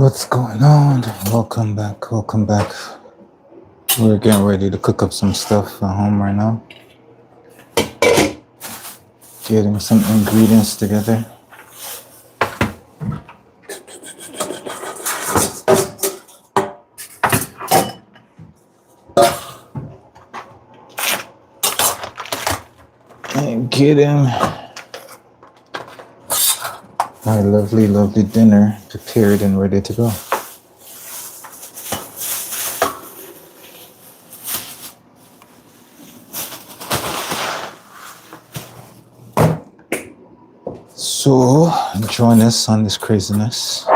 What's going on? Welcome back. Welcome back. We're getting ready to cook up some stuff at home right now. Getting some ingredients together. And getting my lovely, lovely dinner prepared and ready to go. So, join us on this craziness.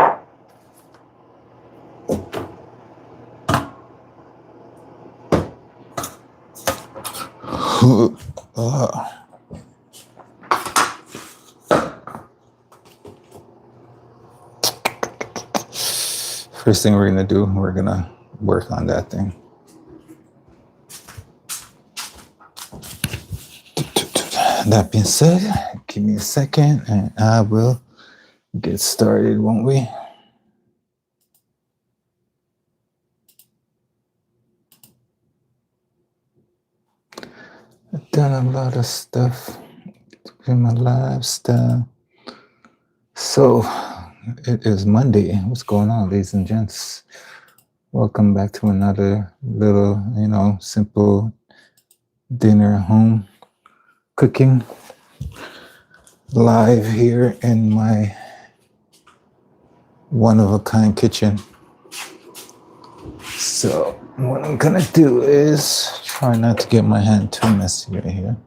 First thing we're gonna do, we're gonna work on that thing. That being said, give me a second and I will get started, won't we? I've done a lot of stuff in my lifestyle. So it is Monday. What's going on, ladies and gents? Welcome back to another little, simple dinner home cooking live here in my one-of-a-kind kitchen. So what I'm gonna do is try not to get my hand too messy right here.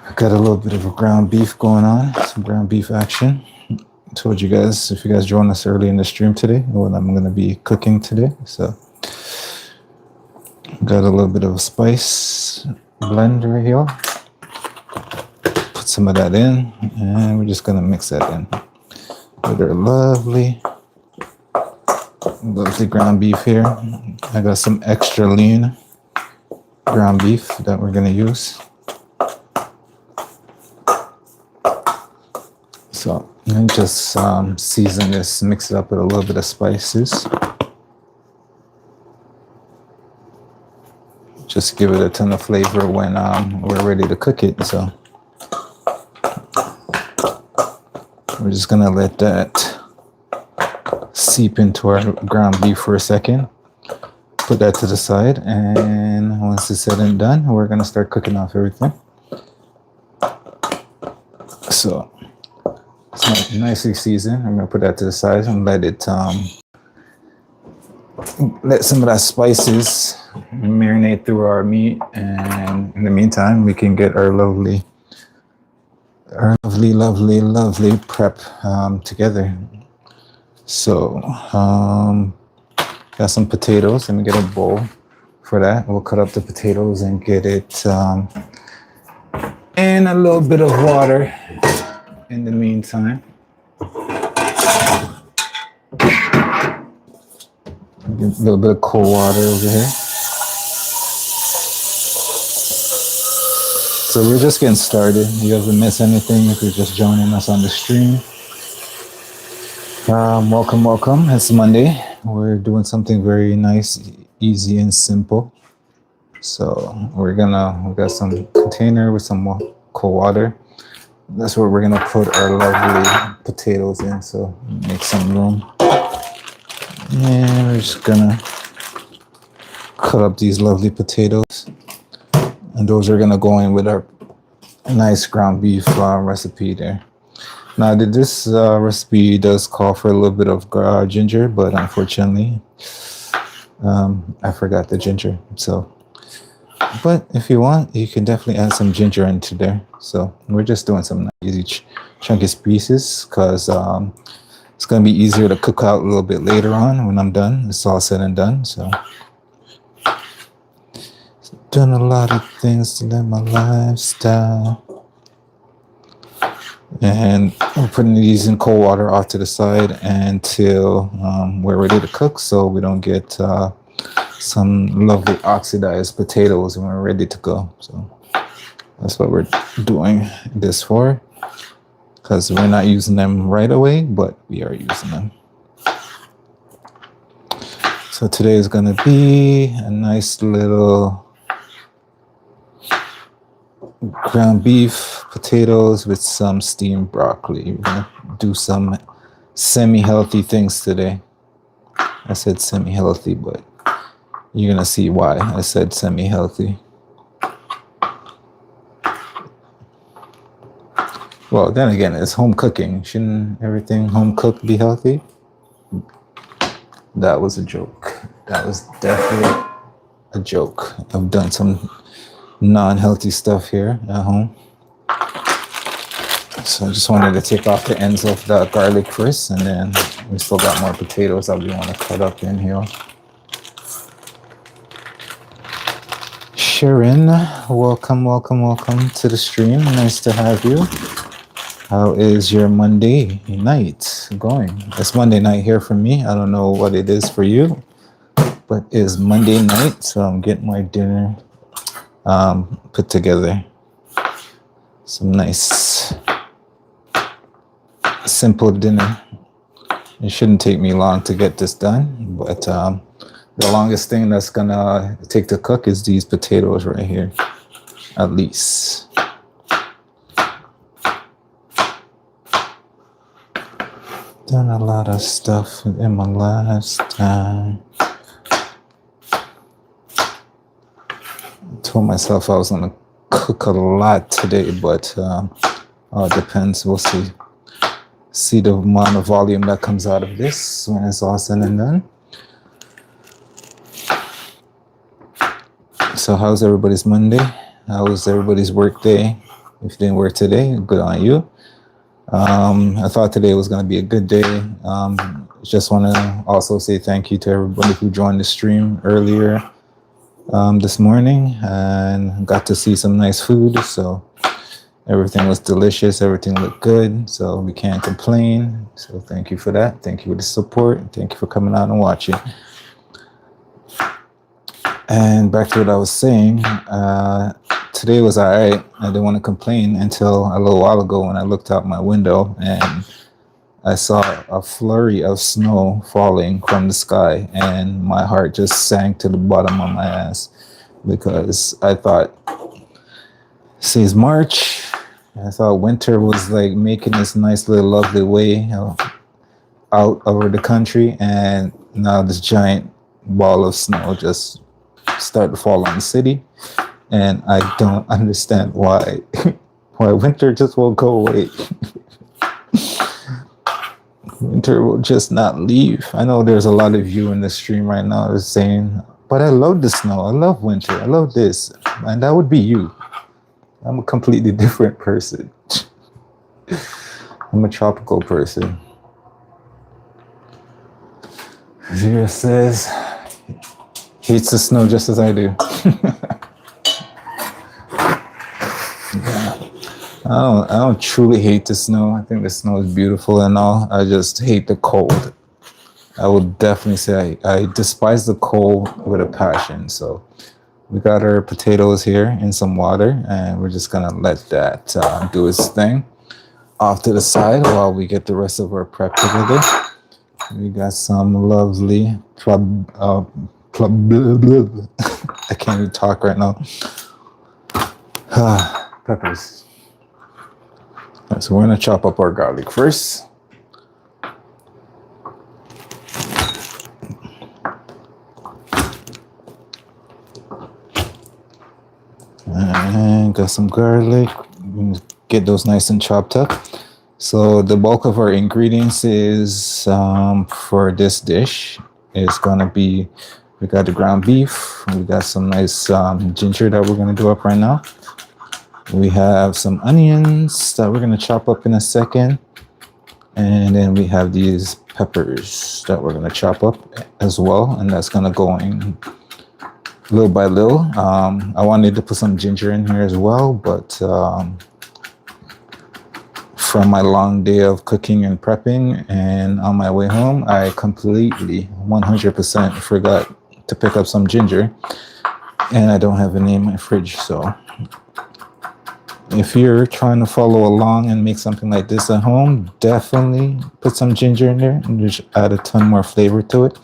I got a little bit of a ground beef going on, some ground beef action. I told you guys, if you guys join us early in the stream today, what I'm gonna be cooking today. So got a little bit of a spice blend right here. Put some of that in, and we're just gonna mix that in with our lovely ground beef here. I got some extra lean ground beef that we're gonna use. So and just season this, mix it up with a little bit of spices. Just give it a ton of flavor when we're ready to cook it. So we're just gonna let that seep into our ground beef for a second. Put that to the side, and once it's said and done, we're gonna start cooking off everything. So it's nicely seasoned. I'm gonna put that to the side and let it let some of that spices marinate through our meat, and in the meantime we can get our lovely prep together. So got some potatoes. Let me get a bowl for that. We'll cut up the potatoes and get it in a little bit of water in the meantime. Get a little bit of cold water over here. So we're just getting started. You guys don't miss anything if you're just joining us on the stream. Welcome. It's Monday. We're doing something very nice, easy, and simple. So we got some container with some cold water. That's where we're gonna put our lovely potatoes in. So make some room. And we're just gonna cut up these lovely potatoes, and those are gonna go in with our nice ground beef recipe there. Now, this recipe does call for a little bit of ginger, but unfortunately, I forgot the ginger. So, but if you want, you can definitely add some ginger into there. So we're just doing some easy chunky pieces because it's going to be easier to cook out a little bit later on when I'm done. It's all said and done. So done a lot of things to live my lifestyle. And we're putting these in cold water off to the side until we're ready to cook, so we don't get some lovely oxidized potatoes when we're ready to go. So that's what we're doing this for. because we're not using them right away, but we are using them. So today is going to be a nice little ground beef, potatoes with some steamed broccoli. We're going to do some semi-healthy things today. I said semi-healthy, but you're going to see why I said semi-healthy. Well, then again, it's home cooking. Shouldn't everything home cooked be healthy? That was a joke. That was definitely a joke. I've done some non-healthy stuff here at home. So I just wanted to take off the ends of the garlic first, and then we still got more potatoes that we want to cut up in here. Sharon, welcome to the stream. Nice to have you. How is your Monday night going? It's Monday night here for me. I don't know what it is for you, but it's Monday night, so I'm getting my dinner put together. Some nice, simple dinner. It shouldn't take me long to get this done, but the longest thing that's gonna take to cook is these potatoes right here, at least. Done a lot of stuff in my last time. Told myself I was gonna cook a lot today, but it depends. We'll see. See the amount of volume that comes out of this when it's all said and done. So how's everybody's Monday? How was everybody's work day? If you didn't work today, good on you. I thought today was going to be a good day. Just want to also say thank you to everybody who joined the stream earlier this morning and got to see some nice food. So everything was delicious. Everything looked good. So we can't complain. So thank you for that. Thank you for the support. Thank you for coming out and watching. And back to what I was saying, today was all right. I didn't want to complain until a little while ago when I looked out my window and I saw a flurry of snow falling from the sky, and my heart just sank to the bottom of my ass because I thought, see, it's March. I thought winter was like making this nice little lovely way out over the country, and now this giant ball of snow just start to fall on the city, and I don't understand why winter just won't go away. Winter will just not leave. I know there's a lot of you in the stream right now that's saying, but I love the snow, I love winter, I love this, and that would be you. I'm a completely different person. I'm a tropical person. Zira says hates the snow just as I do. I don't truly hate the snow. I think the snow is beautiful and all. I just hate the cold. I would definitely say I despise the cold with a passion. So we got our potatoes here in some water, and we're just gonna let that do its thing off to the side while we get the rest of our prep together. We got some lovely I can't even talk right now. Peppers. So we're gonna chop up our garlic first. And got some garlic. Get those nice and chopped up. So the bulk of our ingredients is for this dish is gonna be, we got the ground beef. We got some nice ginger that we're gonna do up right now. We have some onions that we're gonna chop up in a second. And then we have these peppers that we're gonna chop up as well. And that's gonna go in little by little. I wanted to put some ginger in here as well, but from my long day of cooking and prepping and on my way home, I completely 100% forgot to pick up some ginger, and I don't have any in my fridge, so If you're trying to follow along and make something like this at home, definitely put some ginger in there and just add a ton more flavor to it.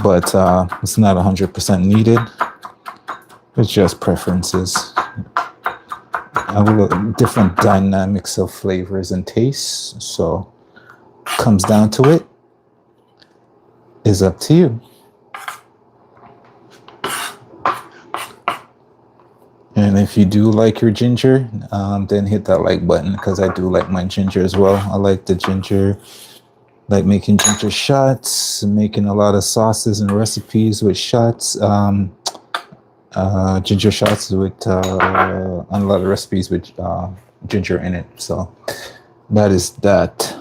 But it's not 100% needed. It's just preferences. Different dynamics of flavors and tastes. So comes down to it, is up to you. And if you do like your ginger, then hit that like button, because I do like my ginger as well. I like the ginger, like making ginger shots, making a lot of sauces and recipes with shots, ginger shots with a lot of recipes with ginger in it. So that is that.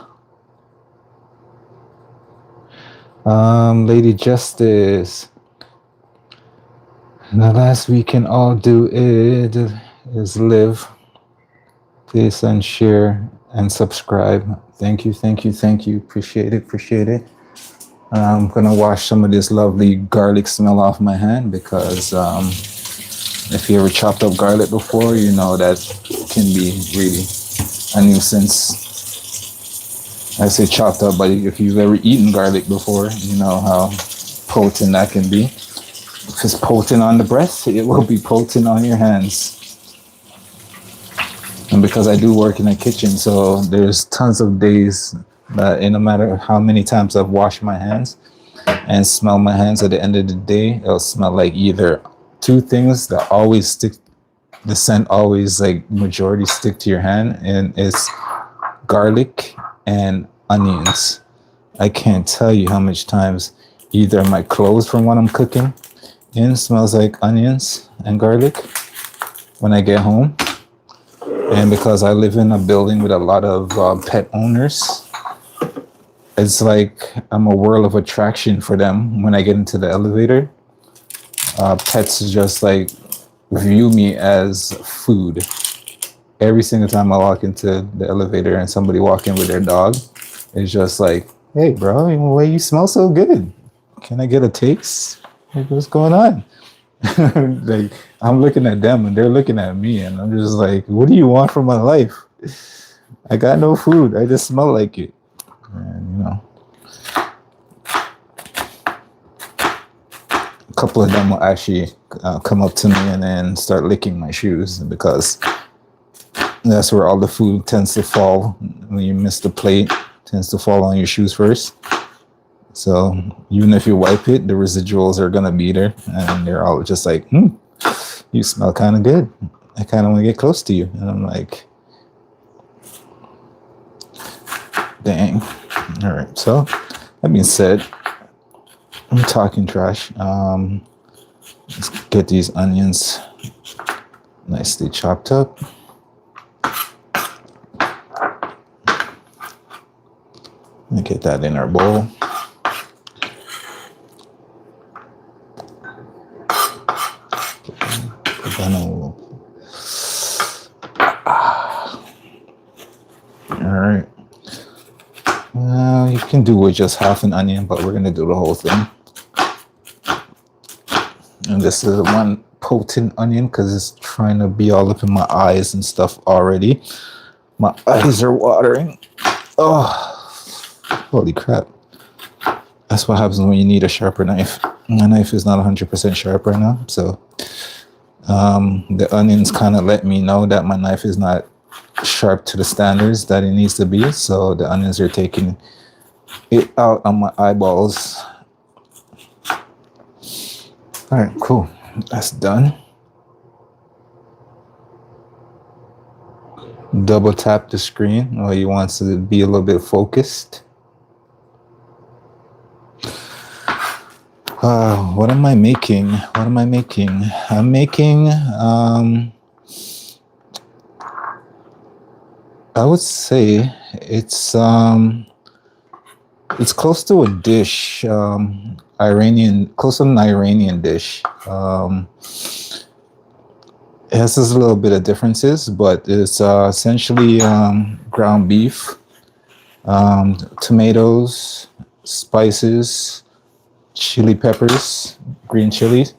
Lady Justice, the last we can all do it is live. Please and share and subscribe. Thank you, thank you, thank you. Appreciate it, appreciate it. I'm gonna wash some of this lovely garlic smell off my hand, because if you ever chopped up garlic before, you know that can be really a nuisance. I say chopped up, but if you've ever eaten garlic before, you know how potent that can be. If it's potent on the breath, it will be potent on your hands. And because I do work in a kitchen, so there's tons of days that no matter how many times I've washed my hands and smell my hands, at the end of the day, it'll smell like either two things that always stick, the scent always like majority stick to your hand, and it's garlic and onions. I can't tell you how much times either my clothes from what I'm cooking in smells like onions and garlic when I get home. And because I live in a building with a lot of pet owners, it's like I'm a world of attraction for them. When I get into the elevator, pets just like view me as food. Every single time I walk into the elevator and somebody walk in with their dog, it's just like, hey bro, why you smell so good? Can I get a taste? Like, what's going on? Like, I'm looking at them and they're looking at me, and I'm just like, what do you want from my life? I got no food. I just smell like it. And, you know, a couple of them will actually come up to me and then start licking my shoes, because that's where all the food tends to fall. When you miss the plate, it tends to fall on your shoes first. So even if you wipe it, the residuals are gonna be there, and they're all just like, you smell kind of good. I kind of want to get close to you. And I'm like, dang. All right. So that being said, I'm talking trash. Let's get these onions nicely chopped up. And get that in our bowl. Alright. You can do with just half an onion, but we're going to do the whole thing. And this is one potent onion because it's trying to be all up in my eyes and stuff already. My eyes are watering. Oh, holy crap. That's what happens when you need a sharper knife. My knife is not 100% sharp right now, so the onions kind of let me know that my knife is not sharp to the standards that it needs to be. So the onions are taking it out on my eyeballs. All right, cool. That's done. Double tap the screen while you want to be a little bit focused. What am I making? I'm making, I would say it's close to a dish, close to an Iranian dish. It has a little bit of differences, but it's essentially ground beef, tomatoes, spices, chili peppers, green chilies,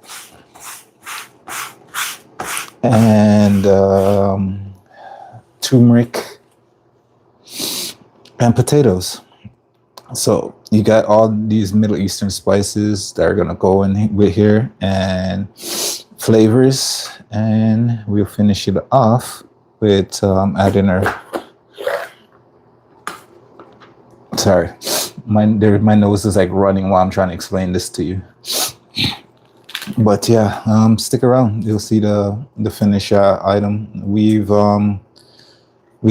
and turmeric and potatoes. So you got all these Middle Eastern spices that are gonna go in with here and flavors, and we'll finish it off with adding our. Sorry, my nose is like running while I'm trying to explain this to you. But yeah, stick around. You'll see the finished item. We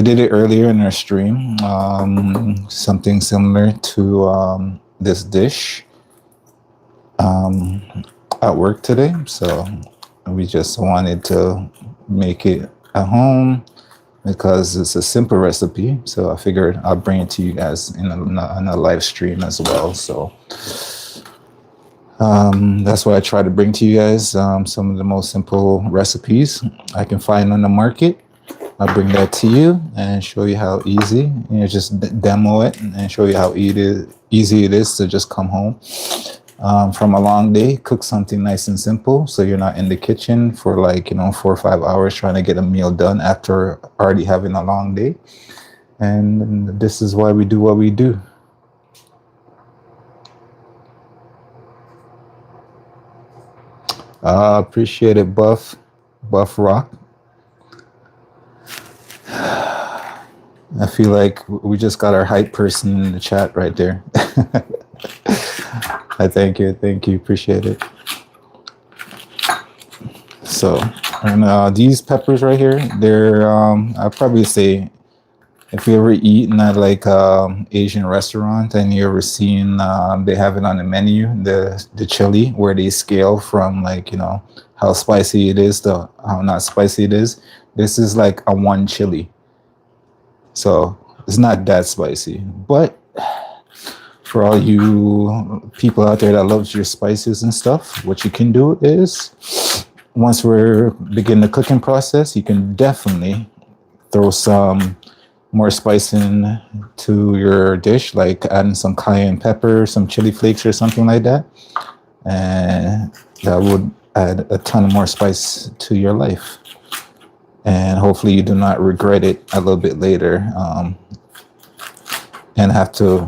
did it earlier in our stream, something similar to this dish at work today. So we just wanted to make it at home because it's a simple recipe. So I figured I'll bring it to you guys in a live stream as well. So that's what I try to bring to you guys, some of the most simple recipes I can find on the market. I'll bring that to you and show you how easy, just demo it and show you how easy it is to just come home from a long day, cook something nice and simple so you're not in the kitchen for 4 or 5 hours trying to get a meal done after already having a long day. And this is why we do what we do. Appreciate it, Buff Rock. I feel like we just got our hype person in the chat right there. I thank you, appreciate it. So, and these peppers right here, they're I'd probably say if you ever eaten at like Asian restaurant and you ever seen they have it on the menu, the chili where they scale from how spicy it is to how not spicy it is. This is like a 1 chili. So it's not that spicy, but for all you people out there that loves your spices and stuff, what you can do is once we're begin the cooking process, you can definitely throw some more spice in to your dish, like adding some cayenne pepper, some chili flakes or something like that. And that would add a ton of more spice to your life. And hopefully you do not regret it a little bit later and have to,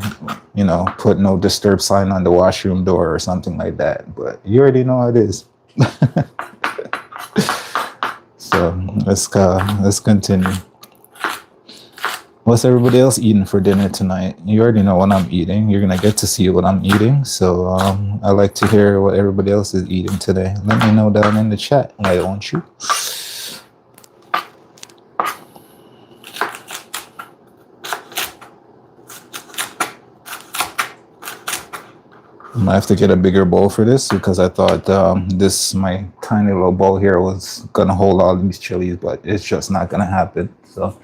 put no disturb sign on the washroom door or something like that. But you already know how it is. So let's continue. What's everybody else eating for dinner tonight? You already know what I'm eating. You're gonna get to see what I'm eating. So I like to hear what everybody else is eating today. Let me know down in the chat, why don't you? I might have to get a bigger bowl for this because I thought my tiny little bowl here was gonna hold all these chilies, but it's just not gonna happen. So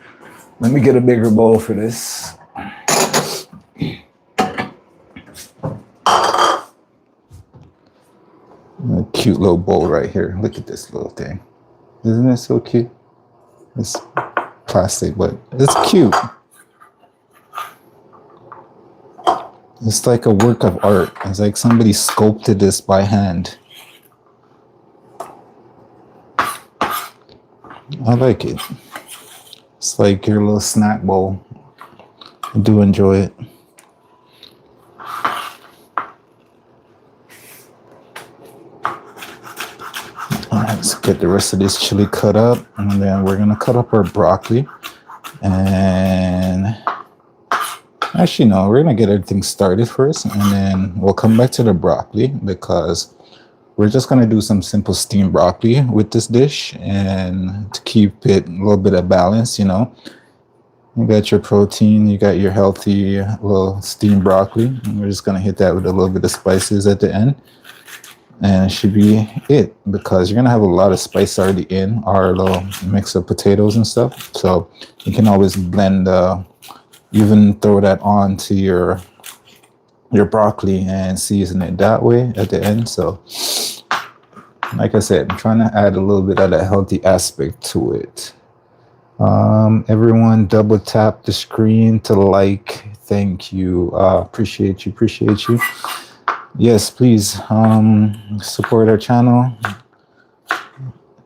let me get a bigger bowl for this. A cute little bowl right here. Look at this little thing. Isn't it so cute? It's plastic, but it's cute. It's like a work of art. It's like somebody sculpted this by hand. I like it. It's like your little snack bowl. I do enjoy it. All right, let's get the rest of this chili cut up, and then we're gonna cut up our broccoli. And actually, no, we're gonna get everything started first, and then we'll come back to the broccoli because we're just gonna do some simple steamed broccoli with this dish, and to keep it a little bit of balance, you got your protein, you got your healthy little steamed broccoli. And we're just gonna hit that with a little bit of spices at the end, and it should be it because you're gonna have a lot of spice already in our little mix of potatoes and stuff. So you can always blend, even throw that on to your broccoli and season it that way at the end. So like I said, I'm trying to add a little bit of that healthy aspect to it. Everyone double tap the screen to like. Thank you. Appreciate you. Yes, please support our channel.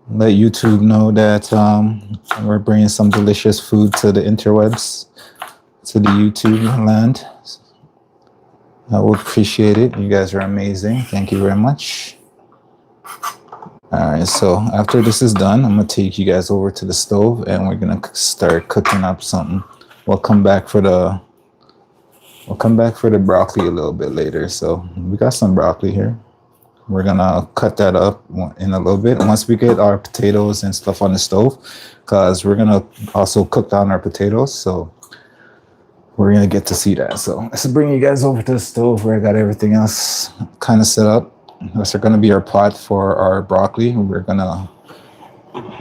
let YouTube know that we're bringing some delicious food to the interwebs, to the YouTube land. I will appreciate it. You guys are amazing. Thank you very much. All right, so after this is done, I'm gonna take you guys over to the stove and we're gonna start cooking up something. We'll come back for the broccoli a little bit later. So we got some broccoli here. We're gonna cut that up in a little bit once we get our potatoes and stuff on the stove, because we're gonna also cook down our potatoes. So we're gonna get to see that. So let's bring you guys over to the stove where I got everything else kind of set up. This is gonna be our pot for our broccoli. We're gonna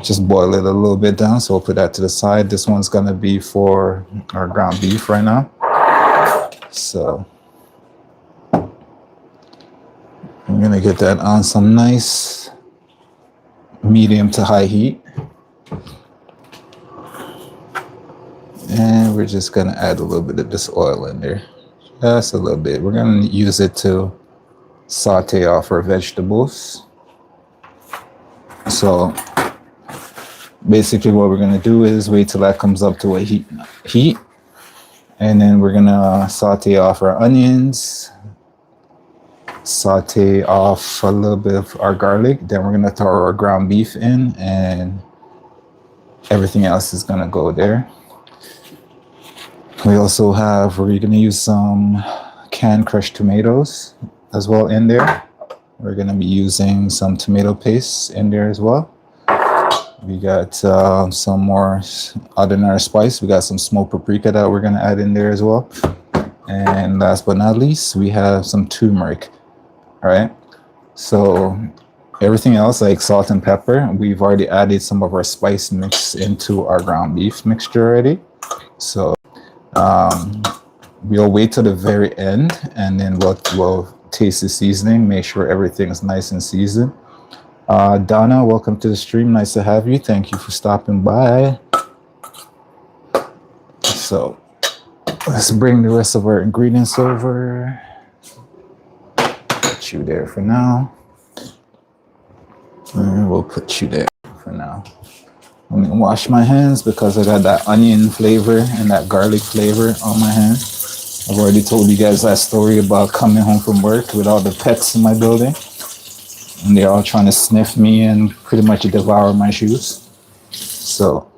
just boil it a little bit down. So we'll put that to the side. This one's gonna be for our ground beef right now. So I'm gonna get that on some nice medium to high heat. And we're just gonna add a little bit of this oil in there. Just a little bit. We're gonna use it to saute off our vegetables. So basically what we're gonna do is wait till that comes up to a heat. And then we're gonna saute off our onions, saute off a little bit of our garlic. Then we're gonna throw our ground beef in and everything else is gonna go there. We also we're gonna use some canned crushed tomatoes as well in there. We're gonna be using some tomato paste in there as well. We got some more other than our spice. We got some smoked paprika that we're gonna add in there as well. And last but not least, we have some turmeric. All right. So everything else like salt and pepper, we've already added some of our spice mix into our ground beef mixture already. So we'll wait till the very end and then we'll taste the seasoning, make sure everything's nice and seasoned. Donna, welcome to the stream. Nice to have you. Thank you for stopping by. So let's bring the rest of our ingredients over. Put you there for now. And we'll put you there for now. I'm gonna wash my hands because I got that onion flavor and that garlic flavor on my hand. I've already told you guys that story about coming home from work with all the pets in my building. And they're all trying to sniff me and pretty much devour my shoes. So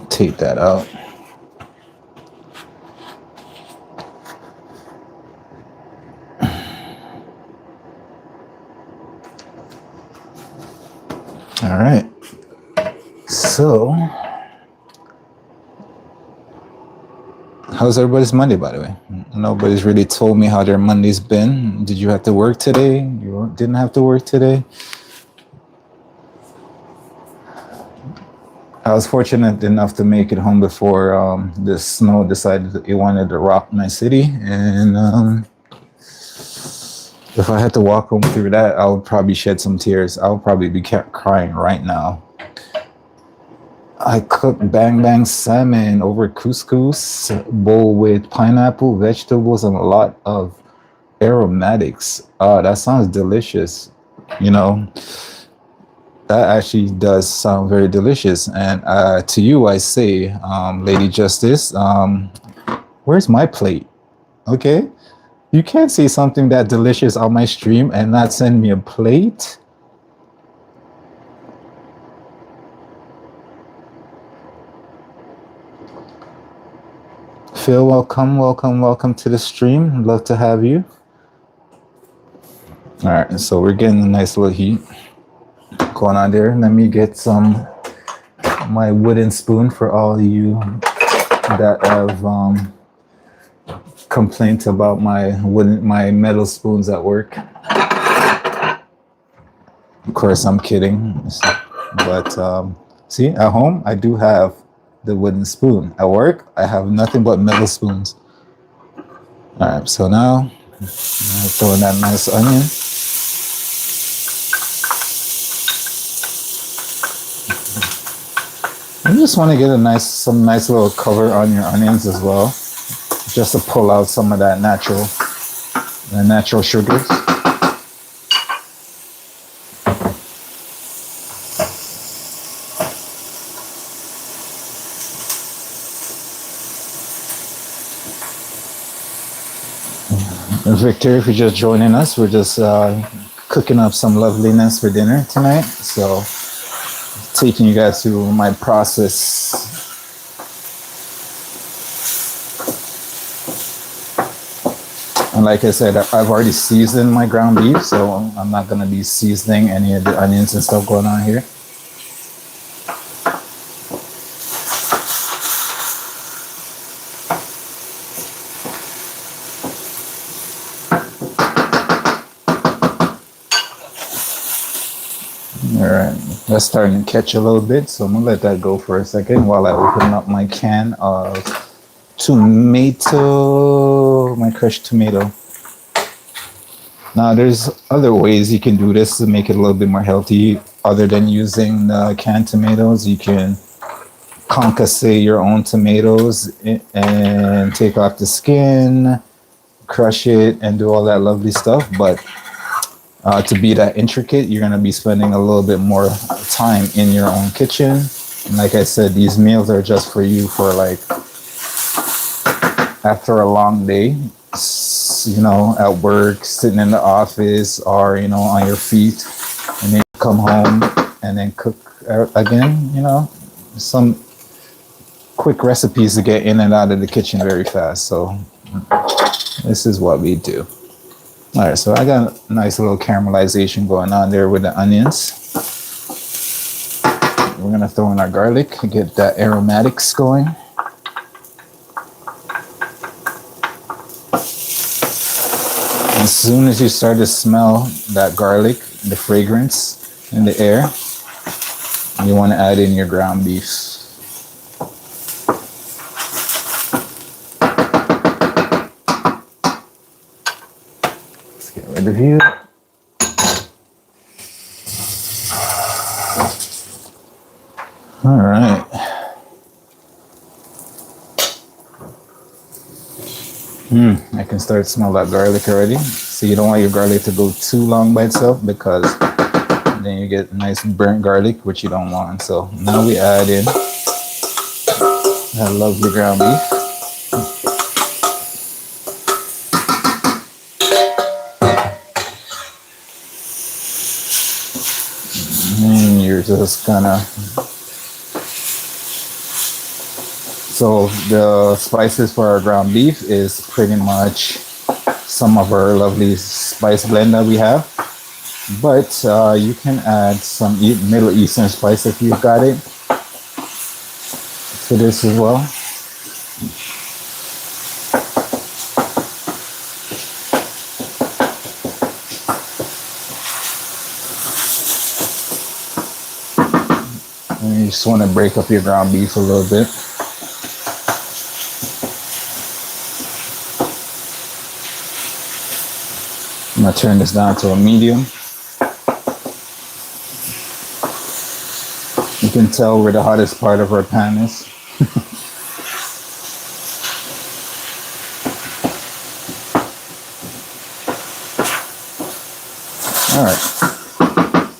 take that out. All right. So how's everybody's Monday, by the way? Nobody's really told me how their Monday's been. Did you have to work today? You didn't have to work today? I was fortunate enough to make it home before the snow decided that it wanted to rock my city. And if I had to walk home through that, I would probably shed some tears. I would probably be crying right now. I cooked bang bang salmon over couscous bowl with pineapple, vegetables, and a lot of aromatics. That sounds delicious. You know, that actually does sound very delicious. And to you, I say, Lady Justice, where's my plate? Okay, you can't say something that delicious on my stream and not send me a plate. Phil, welcome to the stream. Love to have you. All right, so we're getting a nice little heat going on there. Let me get my wooden spoon for all of you that have complaints about my metal spoons at work. Of course, I'm kidding, but see, at home I do have the wooden spoon. At work, I have nothing but metal spoons. All right, so now I'm throwing that nice onion. You just want to get some nice little cover on your onions as well, just to pull out some of that natural sugars. And Victor, if you're just joining us, we're just cooking up some loveliness for dinner tonight. So, taking you guys through my process. And like I said, I've already seasoned my ground beef, so I'm not going to be seasoning any of the onions and stuff going on here. Alright, that's starting to catch a little bit, so I'm going to let that go for a second while I open up my can of tomato, my crushed tomato. Now, there's other ways you can do this to make it a little bit more healthy other than using the canned tomatoes. You can concasse your own tomatoes and take off the skin, crush it, and do all that lovely stuff. But to be that intricate, you're going to be spending a little bit more time in your own kitchen. And like I said, these meals are just for you for like after a long day, you know, at work, sitting in the office, or, you know, on your feet, and then come home and then cook again, you know, some quick recipes to get in and out of the kitchen very fast. So this is what we do. All right, so I got a nice little caramelization going on there with the onions. We're gonna throw in our garlic and get that aromatics going. As soon as you start to smell that garlic, the fragrance in the air, you want to add in your ground beef. Let's get rid of you. All right. I can start to smell that garlic already. So you don't want your garlic to go too long by itself, because then you get nice burnt garlic, which you don't want. So now we add in that lovely ground beef. And you're just gonna... So the spices for our ground beef is pretty much some of our lovely spice blend that we have. But you can add some Middle Eastern spice if you've got it to this as well. And you just want to break up your ground beef a little bit. I'm gonna turn this down to a medium. You can tell where the hottest part of our pan is. All right.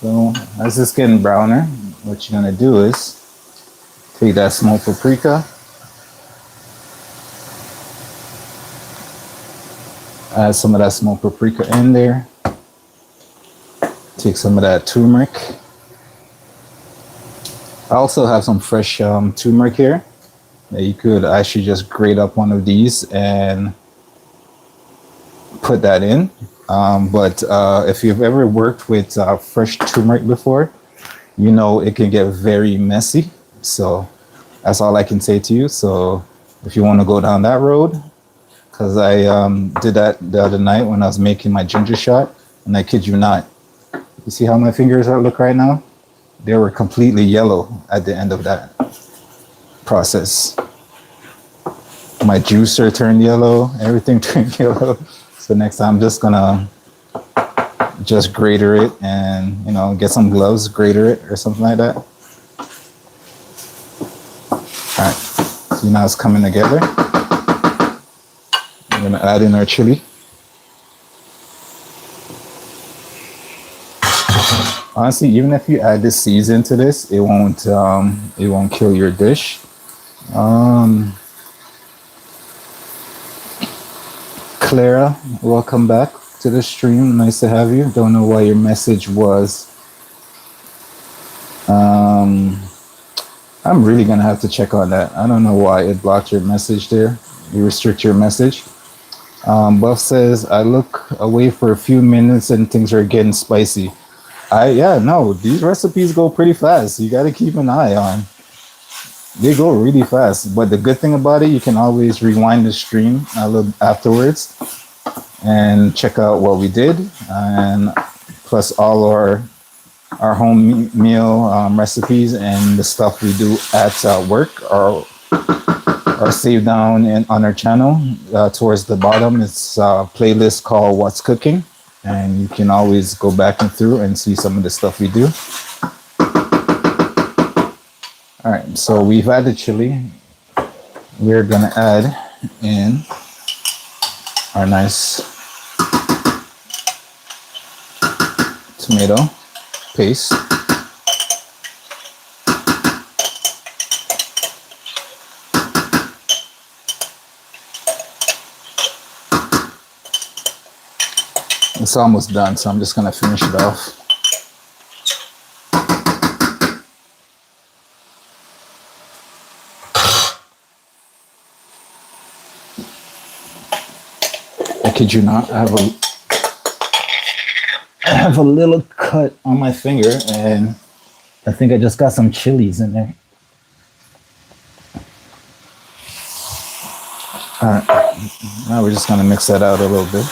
So as it's getting browner, what you're gonna do is take that smoked paprika, add some of that smoked paprika in there. Take some of that turmeric. I also have some fresh turmeric here that you could actually just grate up one of these and put that in. But if you've ever worked with fresh turmeric before, you know it can get very messy. So that's all I can say to you. So if you want to go down that road, because I did that the other night when I was making my ginger shot, and I kid you not, you see how my fingers look right now? They were completely yellow at the end of that process. My juicer turned yellow, everything turned yellow. So next time I'm just gonna just grater it and, you know, get some gloves, grater it or something like that. All right, see now it's coming together. I'm gonna add in our chili. Honestly, even if you add this season to this, it won't kill your dish. Because Clara, welcome back to the stream. Nice to have you. Don't know why your message was. I'm really gonna have to check on that. I don't know why it blocked your message there. You restrict your message. Buff says, I look away for a few minutes and things are getting spicy. Yeah, no, these recipes go pretty fast. You got to keep an eye on. They go really fast. But the good thing about it, you can always rewind the stream a little afterwards and check out what we did. And plus all our home meal recipes and the stuff we do at work are saved down on our channel. Towards the bottom, it's a playlist called What's Cooking. And you can always go back and through and see some of the stuff we do. All right, so we've added chili. We're gonna add in our nice tomato paste. It's almost done, so I'm just gonna finish it off. I kid you not, I have a little cut on my finger, and I think I just got some chilies in there. All right, now we're just gonna mix that out a little bit.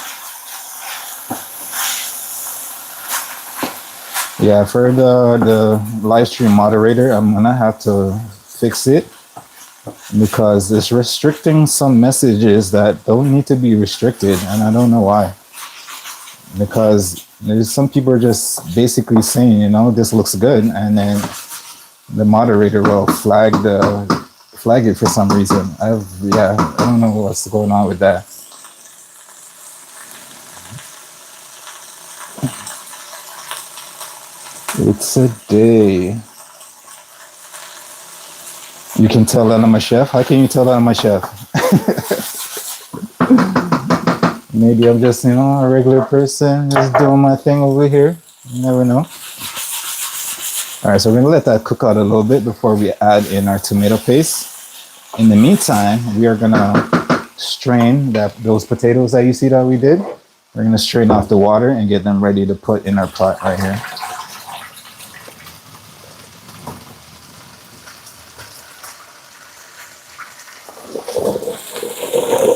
Yeah, for the live stream moderator, I'm gonna have to fix it because it's restricting some messages that don't need to be restricted, and I don't know why. Because there's some people are just basically saying, you know, this looks good, and then the moderator will flag it for some reason. I don't know what's going on with that. It's a day. You can tell that I'm a chef? How can you tell that I'm a chef? Maybe I'm just, you know, a regular person just doing my thing over here. You never know. All right, so we're gonna let that cook out a little bit before we add in our tomato paste. In the meantime, we are gonna strain those potatoes that you see that we did. We're gonna strain off the water and get them ready to put in our pot right here.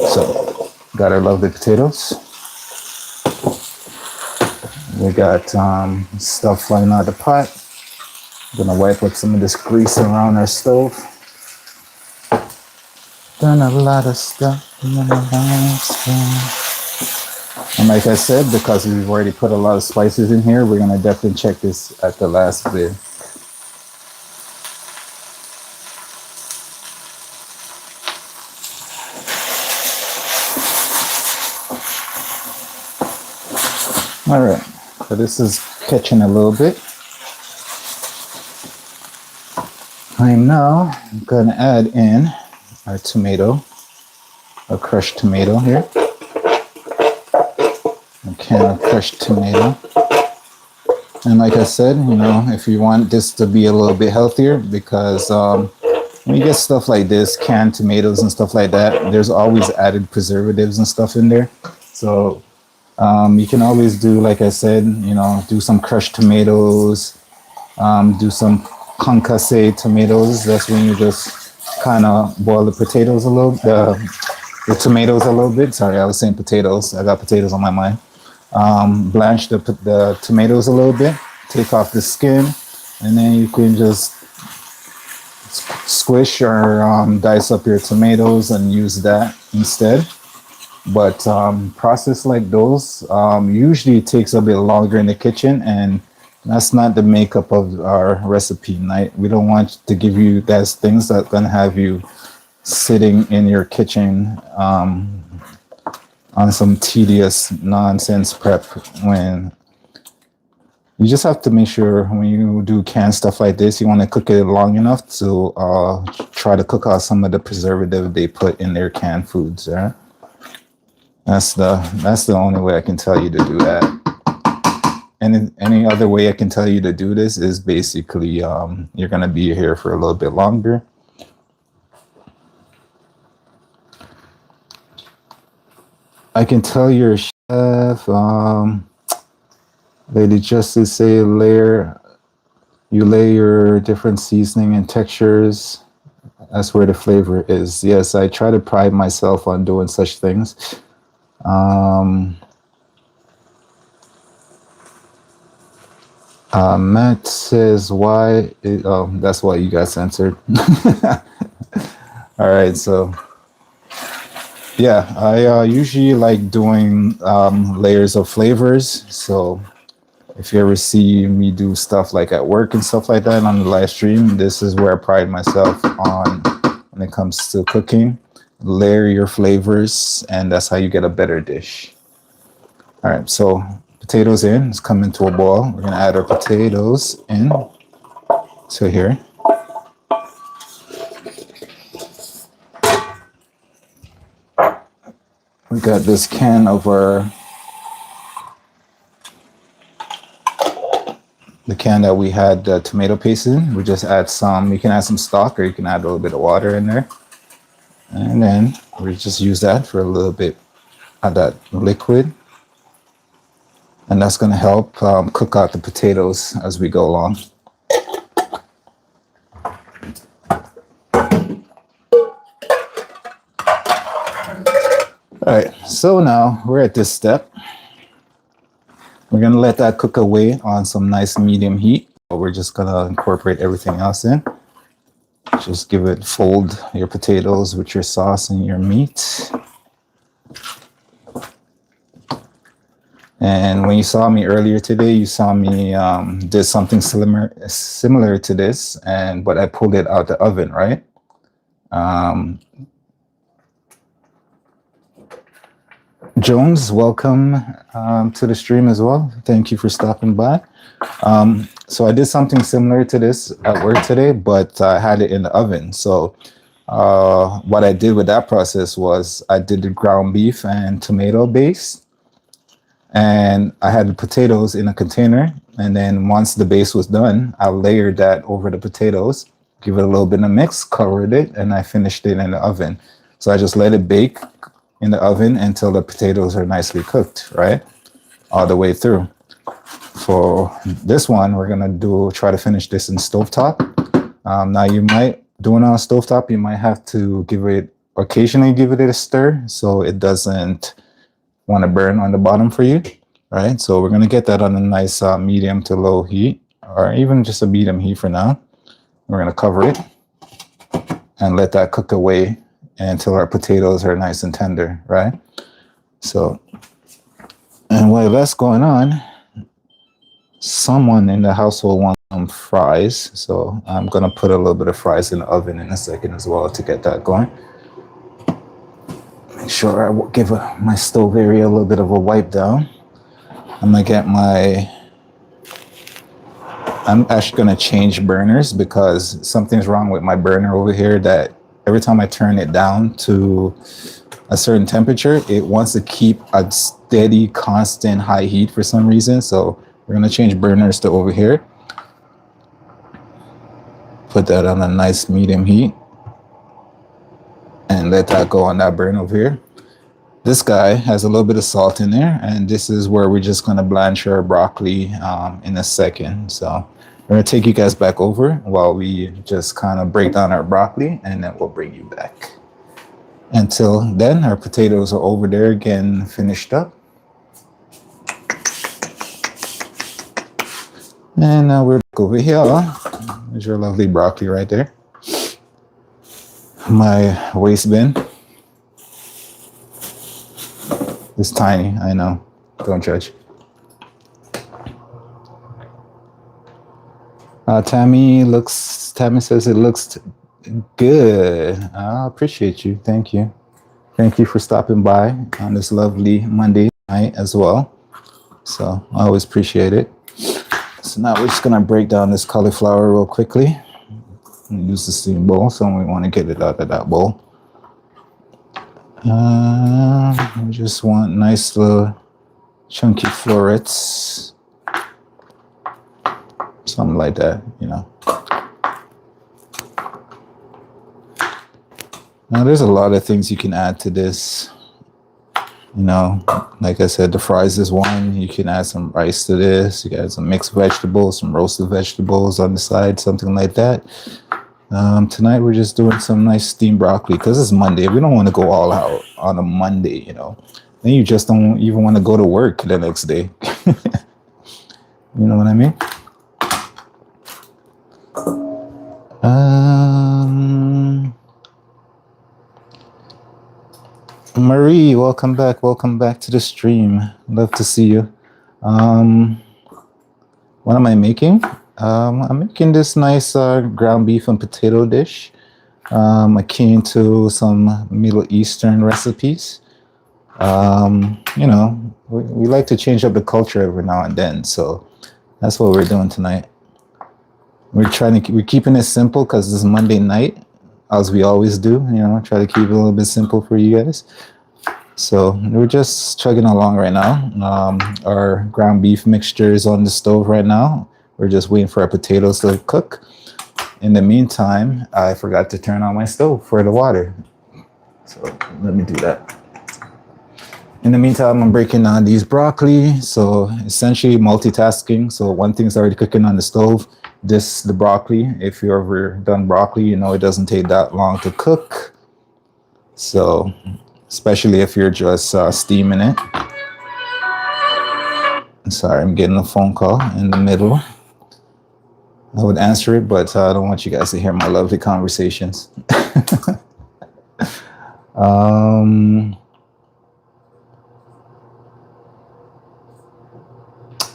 So, got our lovely potatoes. We got stuff flying out of the pot. I'm gonna wipe up some of this grease around our stove. Done a lot of stuff. And like I said, because we've already put a lot of spices in here, we're gonna definitely check this at the last bit. All right, so this is catching a little bit. I am now gonna add in our tomato, a crushed tomato here. A can of crushed tomato. And like I said, you know, if you want this to be a little bit healthier, because when you get stuff like this, canned tomatoes and stuff like that, there's always added preservatives and stuff in there. So you can always do, like I said, you know, do some crushed tomatoes, do some concassé tomatoes. That's when you just kind of boil the potatoes a little, the tomatoes a little bit. Sorry, I was saying potatoes. I got potatoes on my mind. Blanch the tomatoes a little bit, take off the skin, and then you can just squish or dice up your tomatoes and use that instead. But process like those usually takes a bit longer in the kitchen, and that's not the makeup of our recipe night. We don't want to give you guys things that are gonna have you sitting in your kitchen on some tedious nonsense prep. When you just have to make sure when you do canned stuff like this, you want to cook it long enough to try to cook out some of the preservative they put in their canned foods. Yeah? That's the only way I can tell you to do that. Any other way I can tell you to do this is basically you're gonna be here for a little bit longer. I can tell your chef, Lady Justice, say you lay your different seasoning and textures. That's where the flavor is. Yes, I try to pride myself on doing such things. Matt says, why? That's why you guys censored. All right, so yeah, I usually like doing layers of flavors. So if you ever see me do stuff like at work and stuff like that on the live stream, this is where I pride myself on when it comes to cooking. Layer your flavors, and that's how you get a better dish. All right, so potatoes in. It's coming to a boil. We're gonna add our potatoes in to here. We got this can of the can that we had tomato paste in. We just add some. You can add some stock, or you can add a little bit of water in there, and then we just use that for a little bit of that liquid, and that's going to help cook out the potatoes as we go along. All right, so now we're at this step. We're gonna let that cook away on some nice medium heat. We're just gonna incorporate everything else in. Just give it, fold your potatoes with your sauce and your meat. And when you saw me earlier today, you saw me did something similar to this, but I pulled it out the oven, right? Jones, welcome to the stream as well. Thank you for stopping by. So I did something similar to this at work today, but I had it in the oven. So what I did with that process was I did the ground beef and tomato base, and I had the potatoes in a container. And then once the base was done, I layered that over the potatoes, give it a little bit of mix, covered it, and I finished it in the oven. So I just let it bake in the oven until the potatoes are nicely cooked, right? All the way through. For this one, we're gonna try to finish this in stovetop. Now you might, doing it on stovetop, you might have to occasionally give it a stir so it doesn't want to burn on the bottom for you, right? So we're gonna get that on a nice medium to low heat, or even just a medium heat for now. We're gonna cover it and let that cook away until our potatoes are nice and tender, right? So, and while that's going on, someone in the household wants some fries. So I'm gonna put a little bit of fries in the oven in a second as well to get that going. Make sure I give my stove area a little bit of a wipe down. I'm actually gonna change burners because something's wrong with my burner over here, that every time I turn it down to a certain temperature, it wants to keep a steady, constant high heat for some reason. So we're gonna change burners to over here. Put that on a nice medium heat and let that go on that burn over here. This guy has a little bit of salt in there, and this is where we're just gonna blanch our broccoli in a second. So we're gonna take you guys back over while we just kind of break down our broccoli, and then we'll bring you back. Until then, our potatoes are over there again, finished up. And now we're back over here. There's your lovely broccoli right there. My waste bin. It's tiny, I know. Don't judge. Tammy says it looks good. I appreciate you. Thank you. Thank you for stopping by on this lovely Monday night as well. So I always appreciate it. So now we're just gonna break down this cauliflower real quickly. Use the steam bowl, so we want to get it out of that bowl. We just want nice little chunky florets, something like that, you know. Now there's a lot of things you can add to this. You know, like I said, the fries is one. You can add some rice to this. You can add some mixed vegetables, some roasted vegetables on the side, something like that. Tonight we're just doing some nice steamed broccoli because it's Monday. We don't want to go all out on a Monday, you know. Then you just don't even want to go to work the next day. You know what I mean? Marie, welcome back. Welcome back to the stream. Love to see you. What am I making? I'm making this nice ground beef and potato dish. Akin to some Middle Eastern recipes. You know, we like to change up the culture every now and then, so that's what we're doing tonight. We're keeping it simple because it's Monday night, as we always do. You know, try to keep it a little bit simple for you guys. So we're just chugging along right now. Our ground beef mixture is on the stove right now. We're just waiting for our potatoes to cook. In the meantime, I forgot to turn on my stove for the water. So let me do that. In the meantime, I'm breaking down these broccoli. So essentially multitasking. So one thing's already cooking on the stove. The broccoli, if you've ever done broccoli, you know it doesn't take that long to cook. So especially if you're just steaming it. Sorry, I'm getting a phone call in the middle. I would answer it, but I don't want you guys to hear my lovely conversations.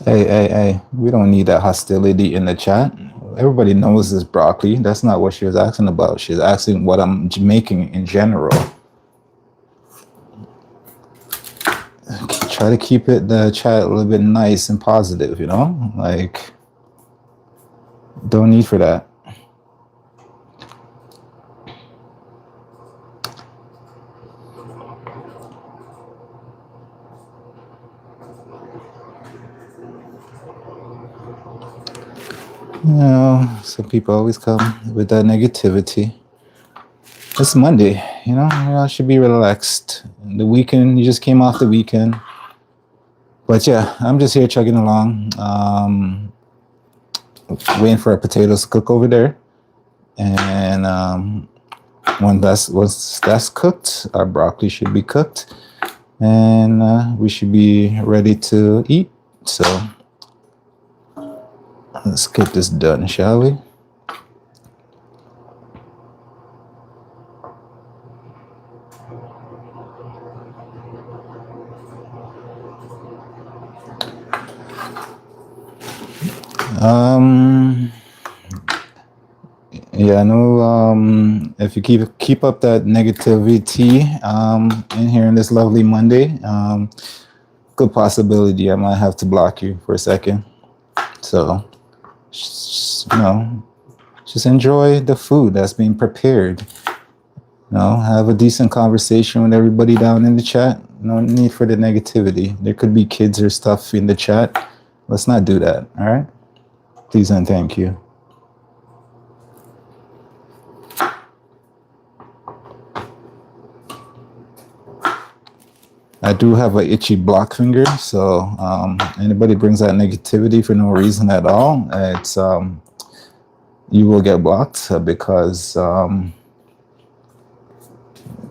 Hey, we don't need that hostility in the chat. Everybody knows this broccoli. That's not what she was asking about. She's asking what I'm making in general. Try to keep the chat a little bit nice and positive, you know? Like, don't need for that. You know, some people always come with that negativity. It's Monday, you know, I should be relaxed. The weekend, you just came off the weekend. But yeah, I'm just here chugging along, waiting for our potatoes to cook over there. And once that's cooked, our broccoli should be cooked. And we should be ready to eat. So let's get this done, shall we? Yeah, I know. If you keep up that negativity in here in this lovely Monday, good possibility I might have to block you for a second. So, you know, just enjoy the food that's being prepared. You know, have a decent conversation with everybody down in the chat. No need for the negativity. There could be kids or stuff in the chat. Let's not do that. All right. Please and thank you. I do have an itchy block finger, so anybody brings that negativity for no reason at all, it's you will get blocked because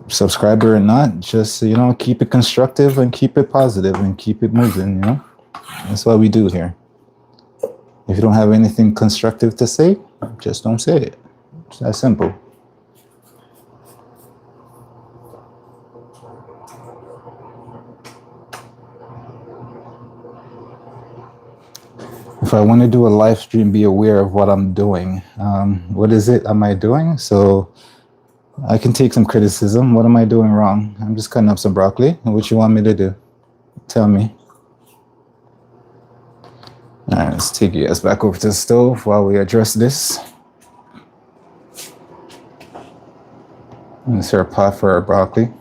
subscriber or not, just keep it constructive and keep it positive and keep it moving. That's what we do here. If you don't have anything constructive to say, just don't say it. It's that simple. If I want to do a live stream, be aware of what I'm doing. What is it am I doing? So I can take some criticism. What am I doing wrong? I'm just cutting up some broccoli. What you want me to do? Tell me. All right, let's take you guys back over to the stove while we address this. Insert a pot for our broccoli.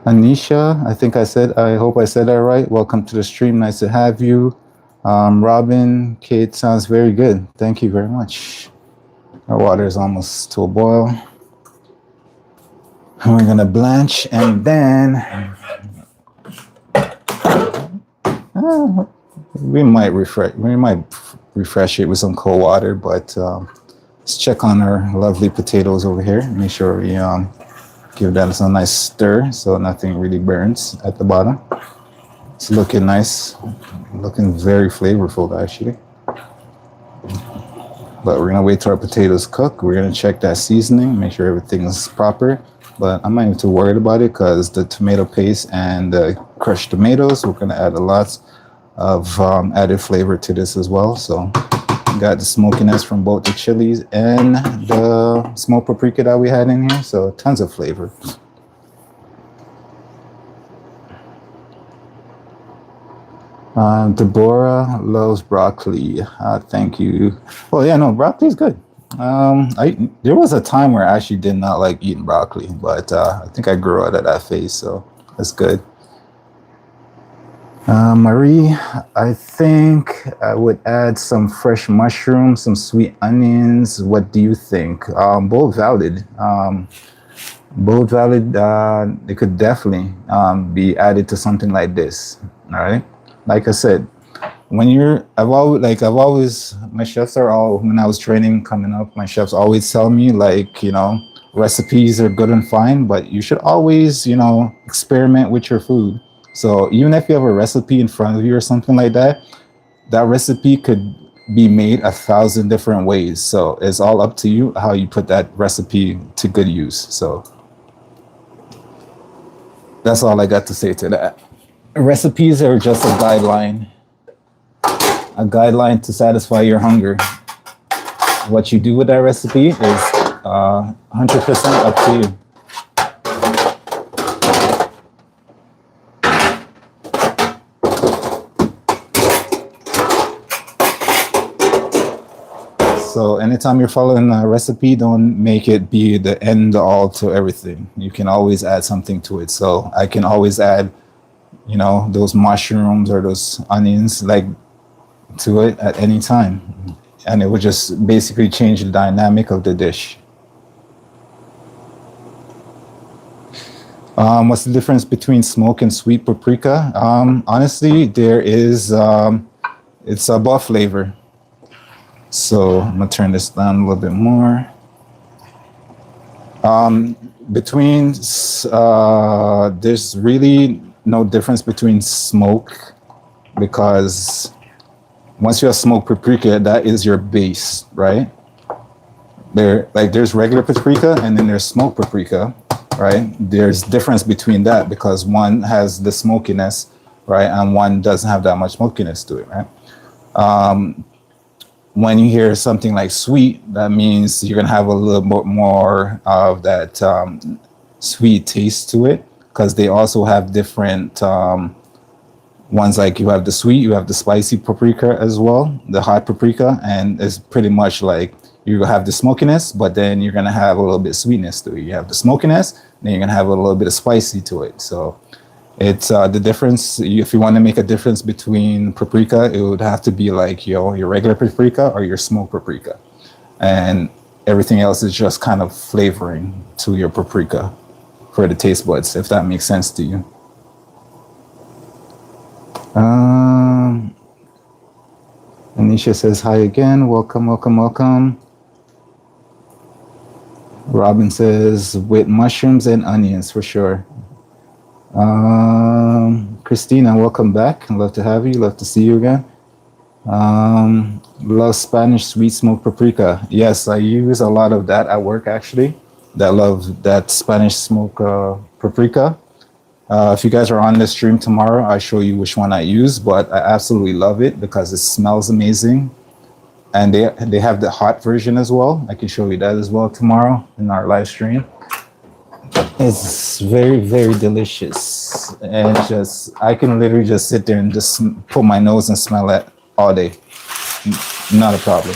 Anisha, I hope I said that right. Welcome to the stream. Nice to have you. Robin, Kate, sounds very good. Thank you very much. Our water is almost to a boil. And we're gonna blanch, and then we might refresh it with some cold water. But let's check on our lovely potatoes over here. Make sure we give that a nice stir so nothing really burns at the bottom. It's looking nice, looking very flavorful actually. But we're gonna wait till our potatoes cook. We're gonna check that seasoning, make sure everything is proper. But I'm not even too worried about it because the tomato paste and the crushed tomatoes, we're gonna add a lot of added flavor to this as well. So got the smokiness from both the chilies and the smoked paprika that we had in here. So tons of flavor. Deborah loves broccoli. Thank you. Well, yeah, no, broccoli is good. There was a time where I actually did not like eating broccoli, but I think I grew out of that phase, so that's good. Marie, I think I would add some fresh mushrooms, some sweet onions. What do you think? Both valid. Both valid. They could definitely be added to something like this. All right. Like I said, I've always, my chefs are all, when I was training coming up, my chefs always tell me like, recipes are good and fine, but you should always, experiment with your food. So even if you have a recipe in front of you or something like that, that recipe could be made 1,000 different ways. So it's all up to you how you put that recipe to good use. So that's all I got to say to that. Recipes are just a guideline to satisfy your hunger. What you do with that recipe is 100% up to you. So anytime you're following a recipe, don't make it be the end all to everything. You can always add something to it. So I can always add, those mushrooms or those onions to it at any time. And it would just basically change the dynamic of the dish. What's the difference between smoked and sweet paprika? Honestly, there is, it's about flavor. So I'm gonna turn this down a little bit more. There's really no difference between smoke, because once you have smoked paprika, that is your base, right? There's regular paprika and then there's smoked paprika, right? There's difference between that because one has the smokiness, right? And one doesn't have that much smokiness to it, right? When you hear something like sweet, that means you're gonna have a little bit more of that sweet taste to it, because they also have different ones. Like you have the sweet, you have the spicy paprika as well, the hot paprika, and it's pretty much like you have the smokiness, but then you're gonna have a little bit of sweetness to it. You have the smokiness, then you're gonna have a little bit of spicy to it. So it's the difference. If you want to make a difference between paprika, it would have to be like your regular paprika or your smoked paprika, and everything else is just kind of flavoring to your paprika for the taste buds, if that makes sense to you. Anisha says hi again. Welcome, welcome, welcome. Robin says with mushrooms and onions for sure. Christina, welcome back. Love to have you. Love to see you again. Love Spanish sweet smoked paprika. Yes, I use a lot of that at work actually. That love that Spanish smoked paprika. If you guys are on the stream tomorrow, I'll show you which one I use, but I absolutely love it because it smells amazing. And they have the hot version as well. I can show you that as well tomorrow in our live stream. It's very, very delicious. And I can literally just sit there and just put my nose and smell it all day. Not a problem.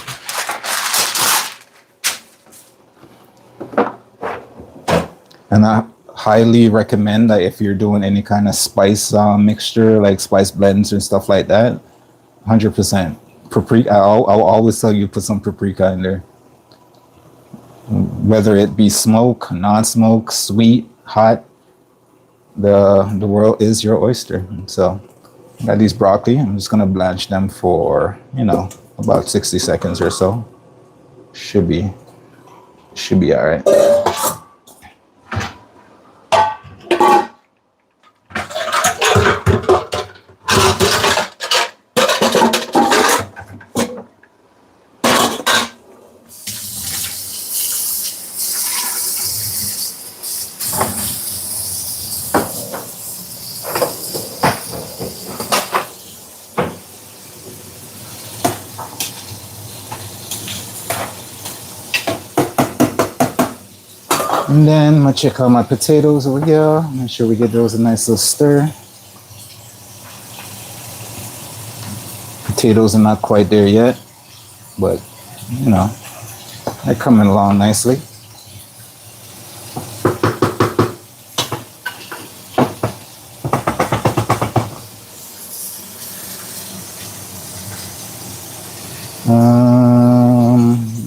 And highly recommend that if you're doing any kind of spice mixture, like spice blends and stuff like that, 100% paprika. I'll always tell you put some paprika in there, whether it be smoke, non-smoke, sweet, hot. The world is your oyster. So I got these broccoli. I'm just gonna blanch them for, you know, about 60 seconds or so. Should be all right. And then I'm gonna check out my potatoes over here. Make sure we get those a nice little stir. Potatoes are not quite there yet, but you know, they're coming along nicely.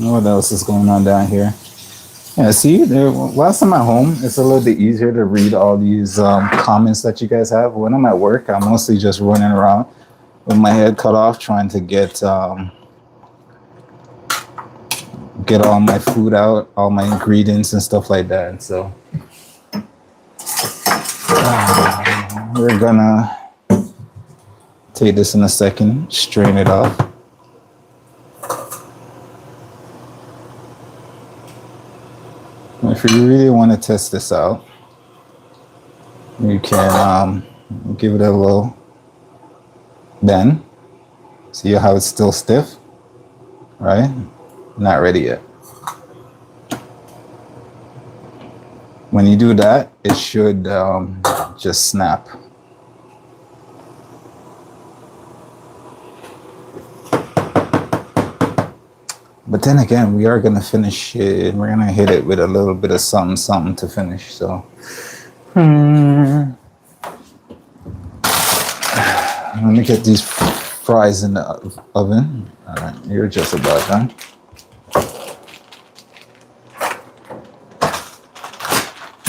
What else is going on down here? Yeah, see, whilst I'm at home, it's a little bit easier to read all these comments that you guys have. When I'm at work, I'm mostly just running around with my head cut off, trying to get all my food out, all my ingredients and stuff like that. And so we're gonna take this in a second, strain it off. If you really want to test this out, you can give it a little bend. See how it's still stiff, right? Not ready yet. When you do that, it should just snap. But then again, we are going to finish it. We're going to hit it with a little bit of something to finish. So let me get these fries in the oven. All right, you're just about done.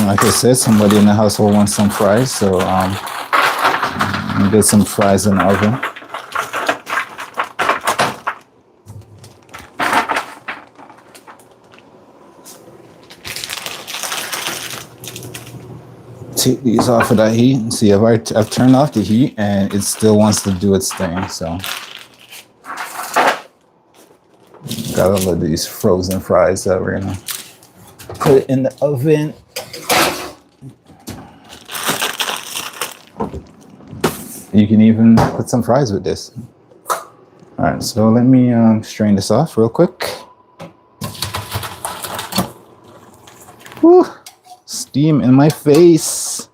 Like I said, somebody in the household wants some fries, so get some fries in the oven. Take these off of that heat. See, I've turned off the heat and it still wants to do its thing. So got all of these frozen fries that we're gonna put in the oven. You can even put some fries with this. All right, so let me strain this off real quick. Woo! Steam in my face.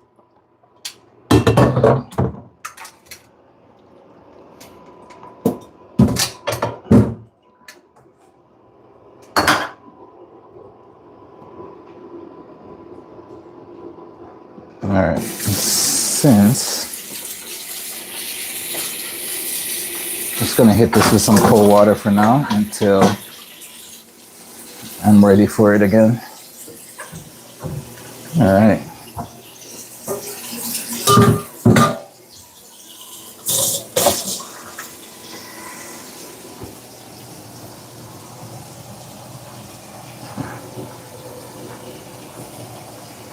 All right, since I'm just gonna hit this with some cold water for now until I'm ready for it again. All right.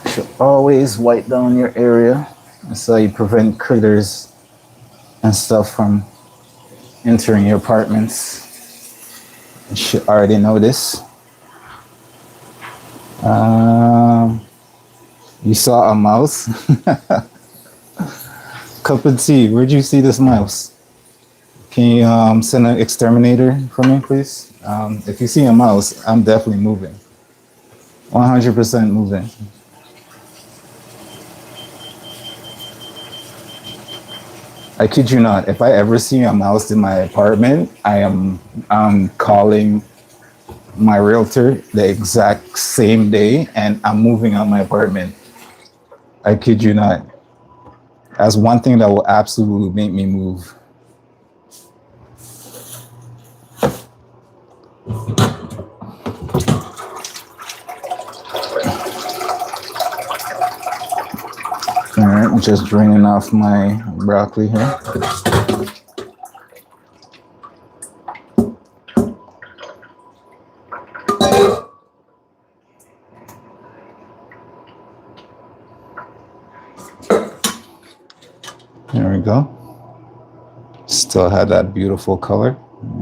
Should always wipe down your area so you prevent critters and stuff from entering your apartments. You should already know this. You saw a mouse? Cup of tea, where'd you see this mouse? Can you send an exterminator for me, please? If you see a mouse, I'm definitely moving. 100% moving. I kid you not, if I ever see a mouse in my apartment, I'm calling my realtor the exact same day and I'm moving out my apartment. I kid you not. That's one thing that will absolutely make me move. All right, I'm just draining off my broccoli here. There we go. Still had that beautiful color.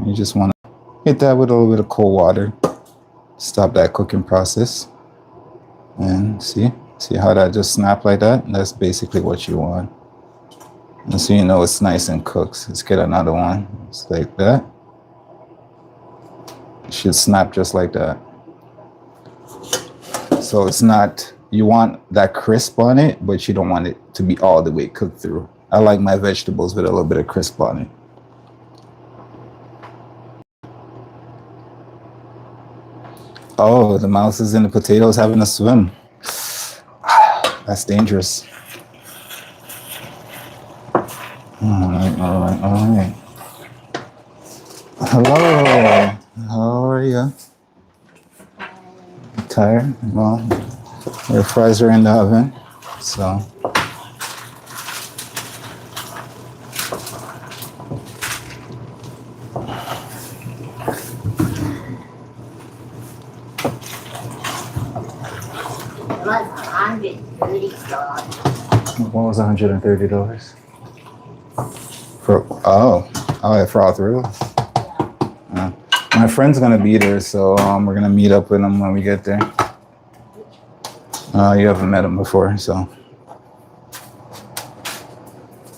You just want to hit that with a little bit of cold water. Stop that cooking process. And see how that just snapped like that? That's basically what you want. And so you know it's nice and cooked. Let's get another one. It's like that. It should snap just like that. So it's not, you want that crisp on it, but you don't want it to be all the way cooked through. I like my vegetables with a little bit of crisp on it. Oh, the mouse is in the potatoes having a swim. That's dangerous. All right. Hello, how are you? Tired? Well, your fries are in the oven, so. What was $130? For for all three of us. My friend's gonna be there, so we're gonna meet up with him when we get there. You haven't met him before, so.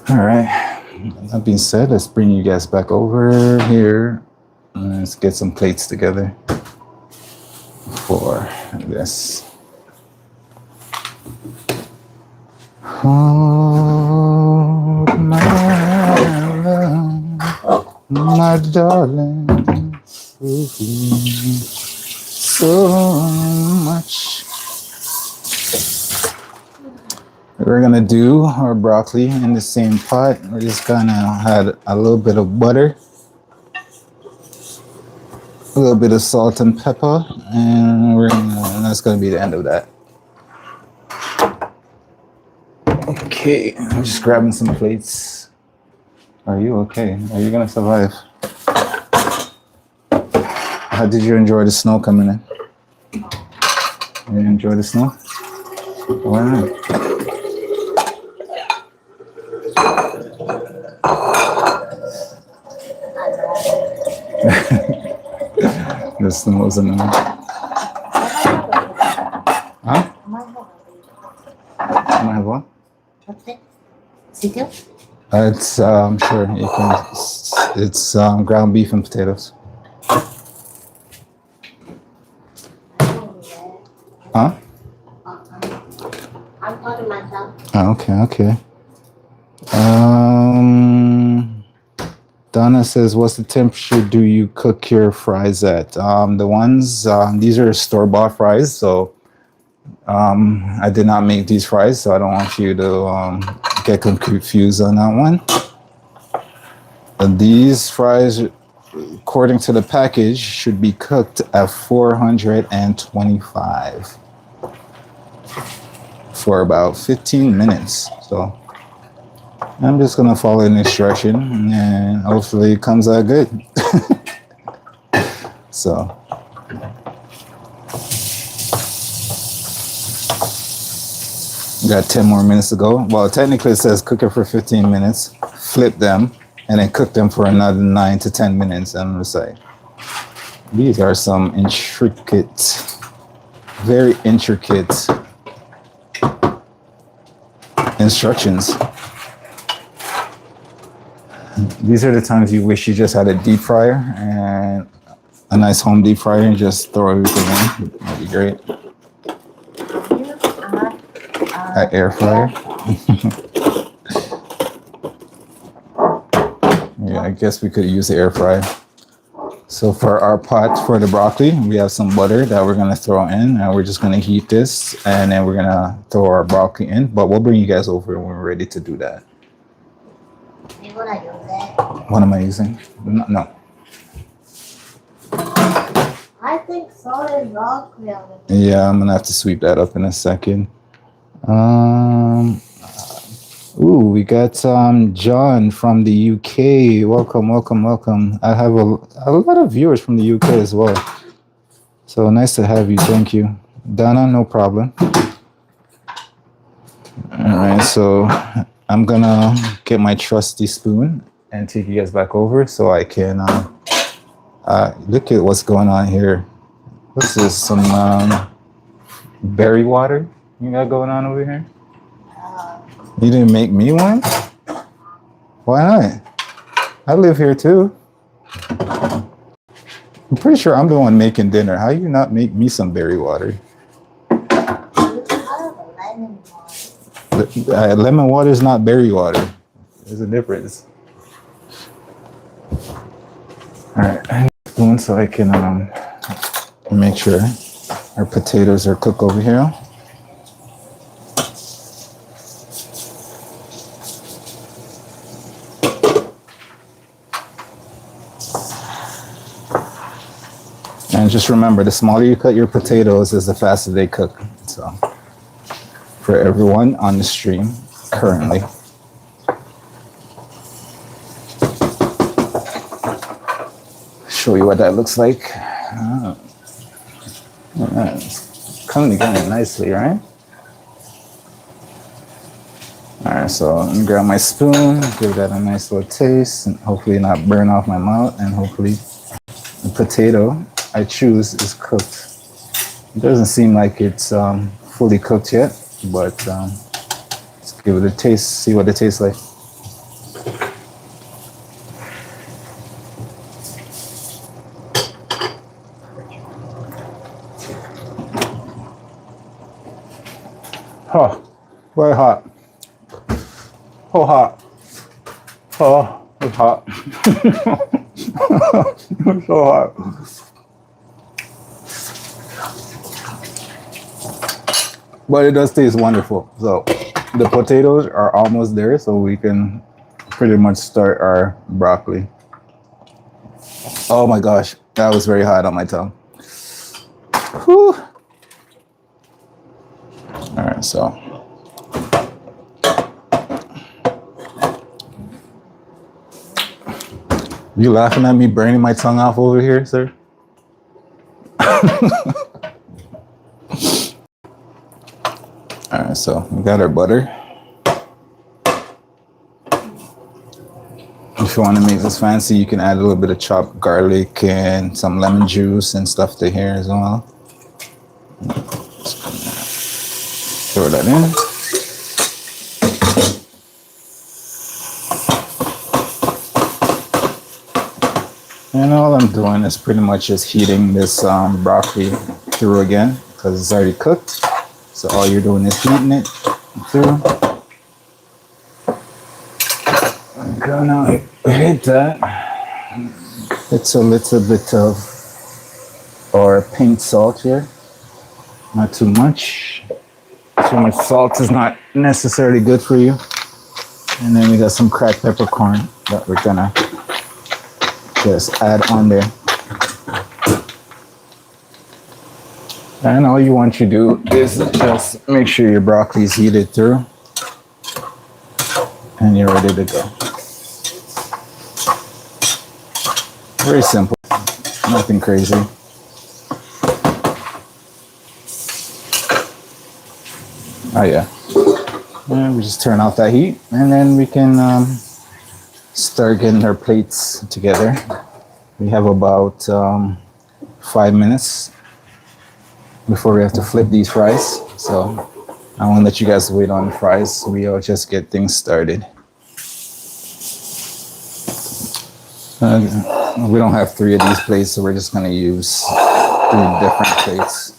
All right. That being said, let's bring you guys back over here. Let's get some plates together for this. Oh, my love, my darling, so much. We're gonna do our broccoli in the same pot. We're just gonna add a little bit of butter, a little bit of salt and pepper, and that's gonna be the end of that. Okay, I'm just grabbing some plates. Are you okay? Are you gonna survive? How did you enjoy the snow coming in? You enjoy the snow? Why not? The snow was annoying. Huh? Am I have what? It's sure you can. It's ground beef and potatoes. Huh? I'm talking myself. Okay. Donna says, "What's the temperature do you cook your fries at?" The ones these are store-bought fries, so I did not make these fries, so I don't want you to get confused on that one. These fries, according to the package, should be cooked at 425 for about 15 minutes. So I'm just gonna follow the instruction and hopefully it comes out good. So we got 10 more minutes to go. Well, technically it says cook it for 15 minutes, flip them, and then cook them for another 9 to 10 minutes. And I'm gonna say, these are some very intricate instructions. These are the times you wish you just had a deep fryer and a nice home deep fryer and just throw everything in. That'd be great. An air fryer. Yeah, I guess we could use the air fryer. So for our pot for the broccoli, we have some butter that we're gonna throw in, and we're just gonna heat this, and then we're gonna throw our broccoli in. But we'll bring you guys over when we're ready to do that. You wanna use it? What am I using? No. I think salt is broccoli on it. Yeah, I'm gonna have to sweep that up in a second. Ooh, we got John from the UK. Welcome, welcome, welcome. I have a lot of viewers from the UK as well. So nice to have you. Thank you. Donna, no problem. All right, so I'm gonna get my trusty spoon and take you guys back over so I can look at what's going on here. What's this? Some berry water you got going on over here? You didn't make me one? Why not? I live here too. I'm pretty sure I'm the one making dinner. How you not make me some berry water? Lemon water is not berry water. There's a difference. All right, I need a spoon so I can make sure our potatoes are cooked over here. And just remember, the smaller you cut your potatoes is the faster they cook. So, for everyone on the stream currently. Show you what that looks like. Oh. It's coming together nicely, right? All right, so let me grab my spoon, give that a nice little taste, and hopefully not burn off my mouth, and hopefully the potato I choose is cooked. It doesn't seem like it's fully cooked yet, but let's give it a taste, see what it tastes like. Oh, very hot. Oh, hot. Oh, it's hot. It's so hot. But it does taste wonderful. So the potatoes are almost there, so we can pretty much start our broccoli. Oh my gosh, that was very hot on my tongue. Whew. All right, so you laughing at me burning my tongue off over here, sir? All right, so we got our butter. If you want to make this fancy, you can add a little bit of chopped garlic and some lemon juice and stuff to here as well. Throw that in. And all I'm doing is pretty much just heating this broccoli through again because it's already cooked. So all you're doing is heating it through. I'm gonna hit that. It's a little bit of our pink salt here. Not too much. Too much salt is not necessarily good for you. And then we got some cracked peppercorn that we're gonna just add on there. And all you want to do is just make sure your broccoli is heated through and you're ready to go. Very simple, nothing crazy. Oh yeah. And we just turn off that heat and then we can start getting our plates together. We have about 5 minutes before we have to flip these fries. So I won't let you guys wait on the fries. We'll just get things started. We don't have 3 of these plates, so we're just gonna use 3 different plates.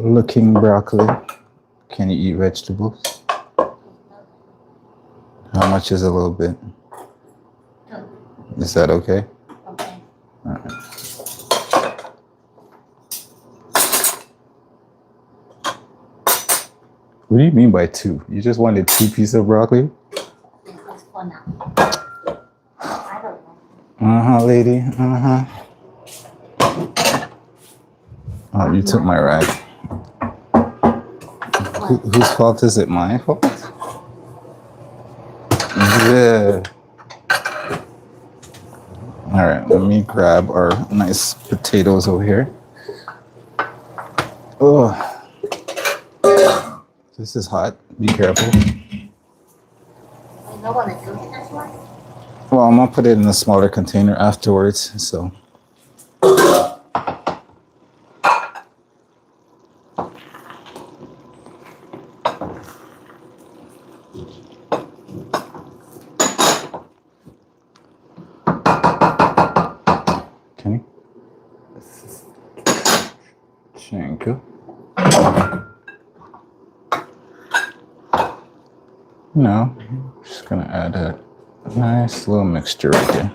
looking broccoli. Can you eat vegetables? How much is a little bit? Is that okay? Okay. All right. What do you mean by two? You just wanted 2 pieces of broccoli? This is for now. I don't know. Uh-huh, lady. Uh-huh. Oh, you took my rag. Whose fault is it? My fault? Yeah. All right, let me grab our nice potatoes over here. Oh, this is hot. Be careful. You don't want to do it this way? Well, I'm gonna put it in a smaller container afterwards, so. Kenny? Thank you. No, just gonna add a nice little mixture right there.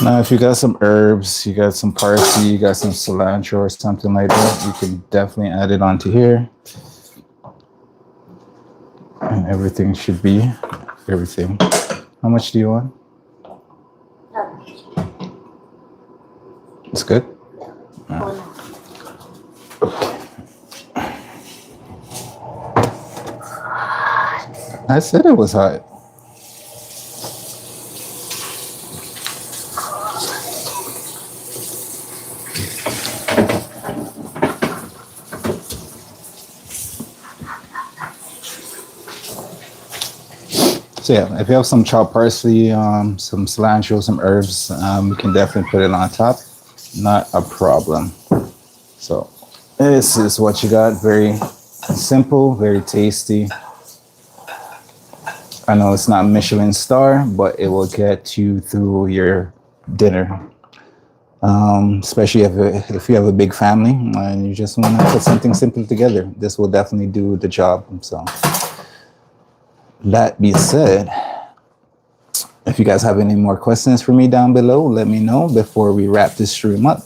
Now, if you got some herbs, you got some parsley, you got some cilantro or something like that, you can definitely add it onto here. And everything should be everything. How much do you want? It's good? For now. I said it was hot. So yeah, if you have some chopped parsley, some cilantro, some herbs, you can definitely put it on top. Not a problem. So this is what you got. Very simple, very tasty. I know it's not Michelin star, but it will get you through your dinner. Especially if you have a big family and you just want to put something simple together. This will definitely do the job. So that being said, if you guys have any more questions for me down below, let me know before we wrap this stream up.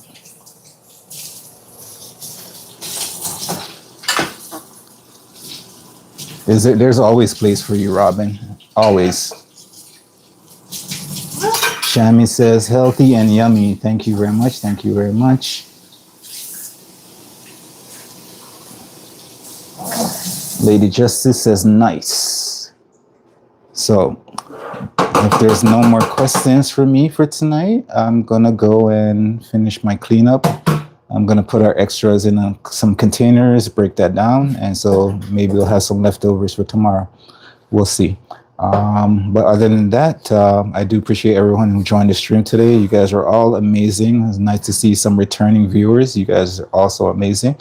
There's always place for you, Robin. Always. Shami says healthy and yummy. Thank you very much. Thank you very much. Lady Justice says nice. So if there's no more questions for me for tonight, I'm gonna go and finish my cleanup. I'm gonna put our extras in some containers, break that down, and so maybe we'll have some leftovers for tomorrow. We'll see. But other than that, I do appreciate everyone who joined the stream today. You guys are all amazing. It's nice to see some returning viewers. You guys are also amazing.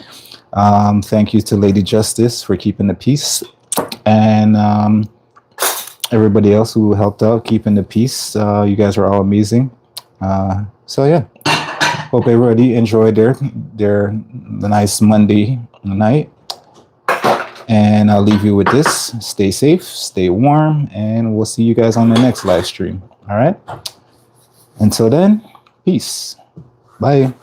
Thank you to Lady Justice for keeping the peace, and everybody else who helped out keeping the peace. You guys are all amazing. So yeah, hope everybody enjoyed the nice Monday night. And I'll leave you with this. Stay safe, stay warm, and we'll see you guys on the next live stream. All right? Until then, peace. Bye.